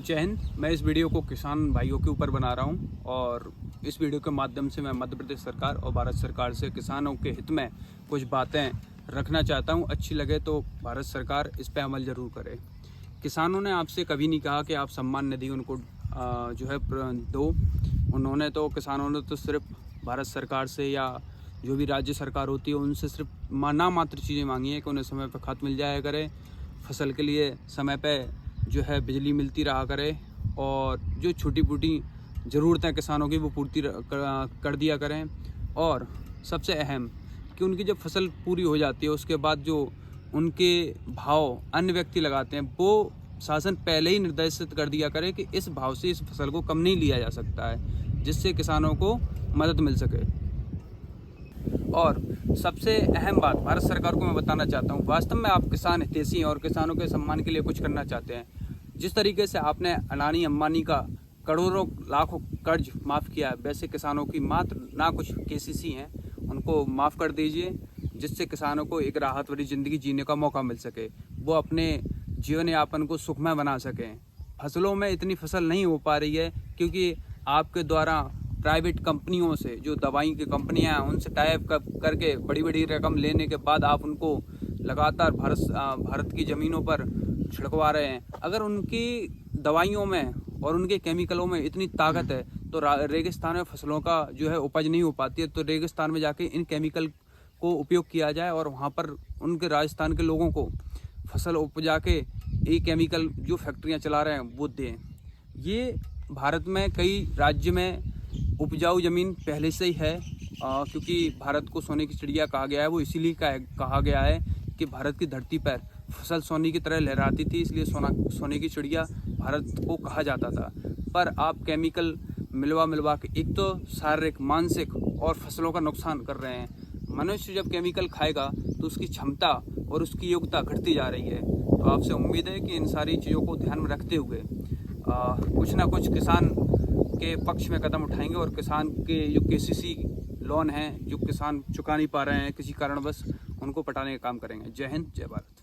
जय हिंद। मैं इस वीडियो को किसान भाइयों के ऊपर बना रहा हूं और इस वीडियो के माध्यम से मैं मध्य प्रदेश सरकार और भारत सरकार से किसानों के हित में कुछ बातें रखना चाहता हूं। अच्छी लगे तो भारत सरकार इस पर अमल ज़रूर करे। किसानों ने आपसे कभी नहीं कहा कि आप सम्मान निधि उनको दो। उन्होंने तो किसानों ने तो सिर्फ भारत सरकार से या जो भी राज्य सरकार होती है उनसे सिर्फ नामात्र चीज़ें मांगी हैं कि उन्हें समय पर खाद मिल जाया करे, फसल के लिए समय पे जो है बिजली मिलती रहा करे और जो छोटी मोटी ज़रूरतें किसानों की वो पूर्ति कर दिया करें। और सबसे अहम कि उनकी जब फसल पूरी हो जाती है उसके बाद जो उनके भाव अन्य व्यक्ति लगाते हैं वो शासन पहले ही निर्देशित कर दिया करे कि इस भाव से इस फसल को कम नहीं लिया जा सकता है, जिससे किसानों को मदद मिल सके। और सबसे अहम बात भारत सरकार को मैं बताना चाहता हूँ, वास्तव में आप किसान हितैषी हैं और किसानों के सम्मान के लिए कुछ करना चाहते हैं। जिस तरीके से आपने अडानी अंबानी का करोड़ों लाखों कर्ज माफ़ किया है, वैसे किसानों की मात्र ना कुछ केसीसी हैं उनको माफ़ कर दीजिए, जिससे किसानों को एक राहत भरी ज़िंदगी जीने का मौका मिल सके, वो अपने जीवन यापन को सुखमय बना सकें। फसलों में इतनी फसल नहीं हो पा रही है क्योंकि आपके द्वारा प्राइवेट कंपनियों से, जो दवाई की कंपनियां हैं, उनसे टाइप करके बड़ी बड़ी रकम लेने के बाद आप उनको लगातार भारत की ज़मीनों पर छिड़कवा रहे हैं। अगर उनकी दवाइयों में और उनके केमिकलों में इतनी ताकत है तो रेगिस्तान में फसलों का जो है उपज नहीं हो पाती है, तो रेगिस्तान में जाके इन केमिकल को उपयोग किया जाए और वहाँ पर उनके राजस्थान के लोगों को फसल उपजा के ये केमिकल जो फैक्ट्रियाँ चला रहे हैं वो दें। ये भारत में कई राज्य में उपजाऊ ज़मीन पहले से ही है, क्योंकि भारत को सोने की चिड़िया कहा गया है। वो इसीलिए कहा गया है कि भारत की धरती पर फसल सोने की तरह लहराती थी, इसलिए सोने की चिड़िया भारत को कहा जाता था। पर आप केमिकल मिलवा के एक तो शारीरिक, मानसिक और फसलों का नुकसान कर रहे हैं। मनुष्य जब केमिकल खाएगा तो उसकी क्षमता और उसकी योग्यता घटती जा रही है। तो आपसे उम्मीद है कि इन सारी चीज़ों को ध्यान में रखते हुए कुछ ना कुछ किसान के पक्ष में कदम उठाएंगे और किसान के जो केसीसी लोन हैं जो किसान चुका नहीं पा रहे हैं किसी कारणवश, उनको पटाने का काम करेंगे। जय हिंद, जय भारत।